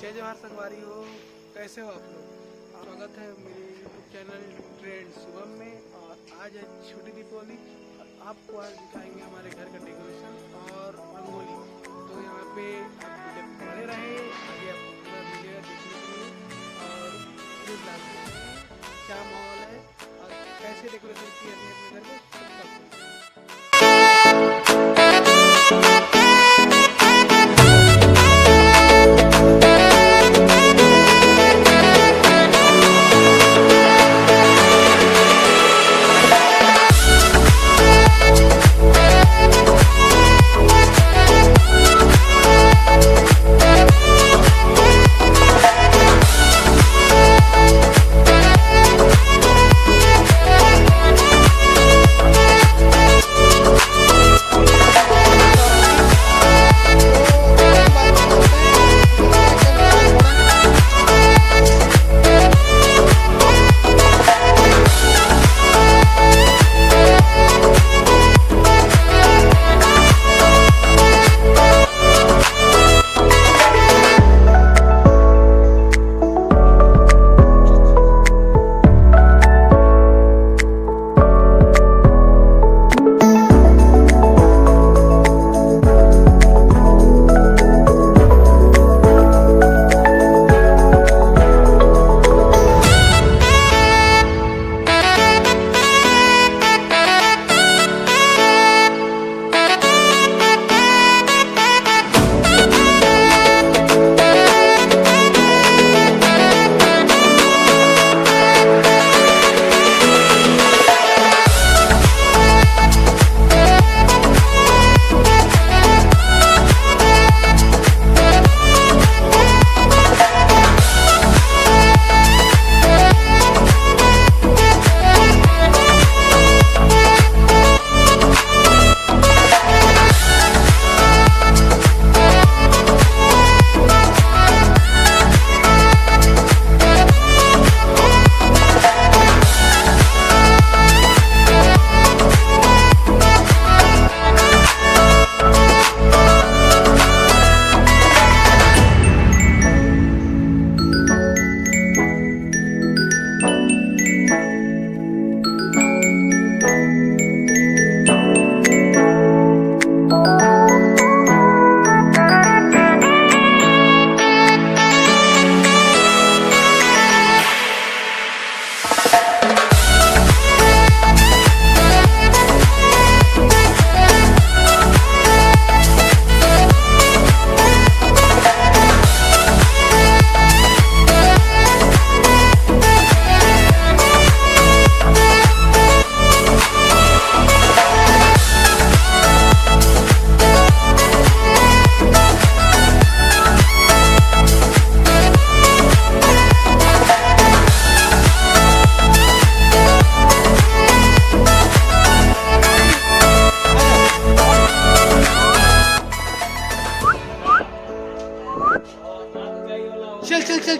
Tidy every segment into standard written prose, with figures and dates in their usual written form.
जय जवाहर संगवारी हो, कैसे हो आप लोग। स्वागत है मेरे यूट्यूब चैनल ट्रेंड्स शुभम में। और आज है छोटी दीपावली और आपको आज दिखाएंगे हमारे घर का डेकोरेशन और रंगोली। तो यहाँ पे आप वीडियो बने रहे, आगे आपको पूरा मिलेगा देखने के लिए। और क्या माहौल है और कैसे डेकोरेशन किया है अपने घर को सबका।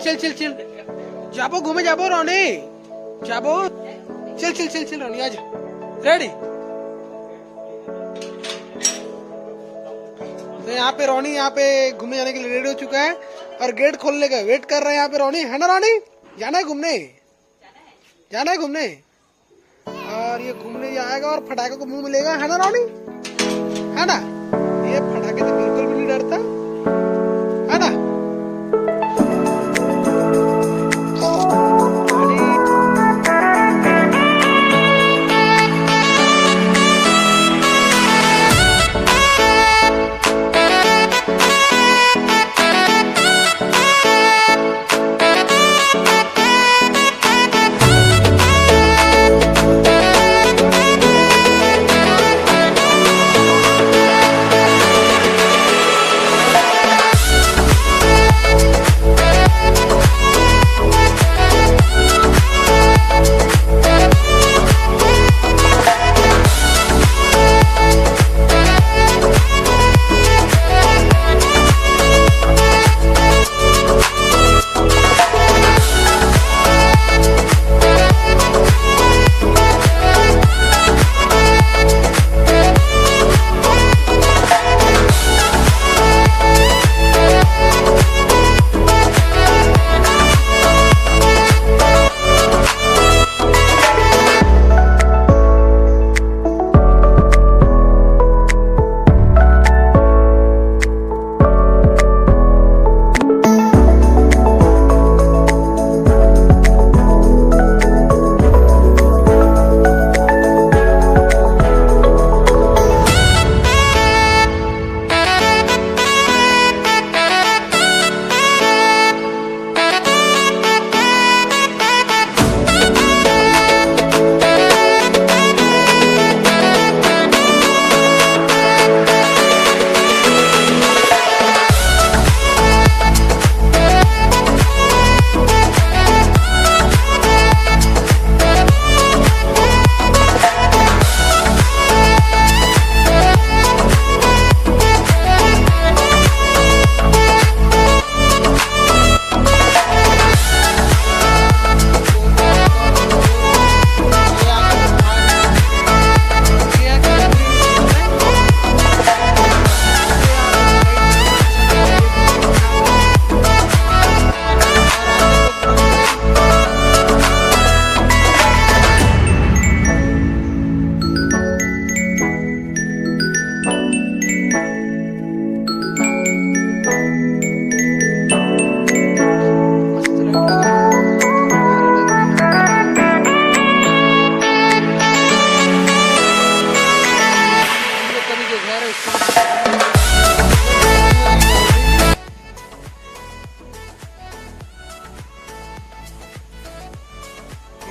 चल जाबो घूमे जाबो रोनी जाबो चल रोनी आजा रेडी। तो यहाँ पे रोनी यहाँ पे घूमने जाने के लिए रेडी हो चुका है और गेट खोलने का वेट कर रहे हैं यहाँ पे रोनी, है ना रोनी? जाना है घूमने, जाना है घूमने। और ये घूमने जाएगा और फटाके को मुंह मिलेगा, है ना रोनी? है ना? ये फटाके तो बिल्कुल भी नहीं डरता, है ना?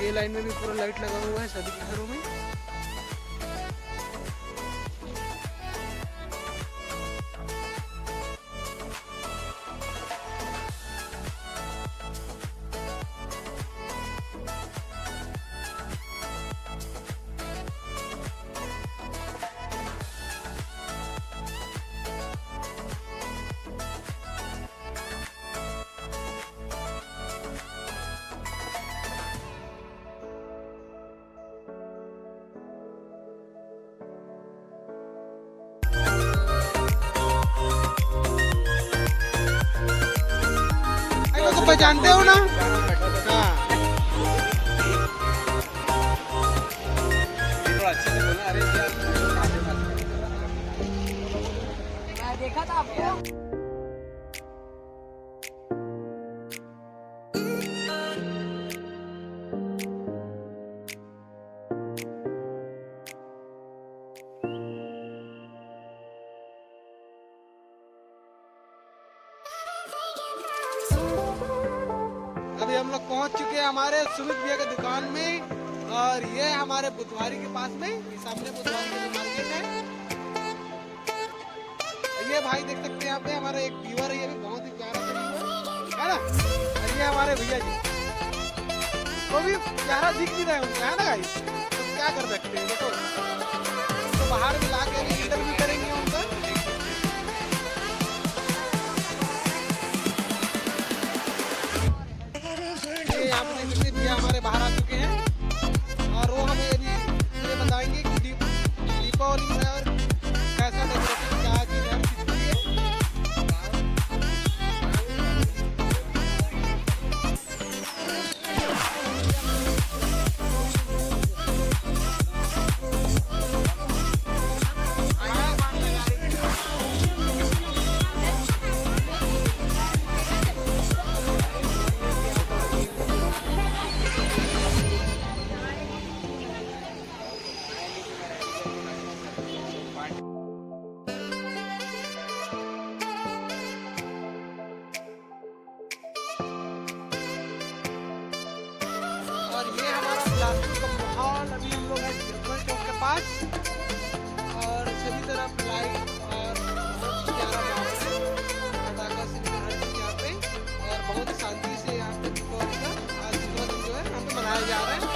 ये लाइन में भी पूरा लाइट लगा हुआ है सभी के घरों में। पहचानते हो ना? हाँ। अच्छे से बोलना। अरे मैं देखा था आपको। अभी हम लोग पहुंच चुके हैं हमारे सुमित भैया की दुकान में, और ये हमारे बुधवारी के पास में, ये सामने बुधवारी की मार्केट है। ये भाई देख सकते हैं यहाँ पे हमारा एक व्यूअर है, ये भी बहुत ही प्यारा व्यूअर है ना। और ये हमारे भैया जी, वो भी प्यारा दिख भी रहे होंगे है ना गाइस। तो क्या कर सकते हैं, देखो तो बाहर भी ला के इंटरव्यू करेंगे उनका। यहाँ पे हमारे बाहर आ चुके हैं, और वो हमें ये बताएंगे कि दीपावली में और कैसा डेकोरेशन क्या चीज़ है किसके लिए। अभी हम लोग हैं जगमल चौक के पास, और सभी तरफ लाइट और बहुत प्यारा माहौल है, पटाखा से हर चीज़ यहाँ पे, और बहुत शांति से यहाँ पे दीपावली का आज दिन जो है हम मनाया जा रहा है।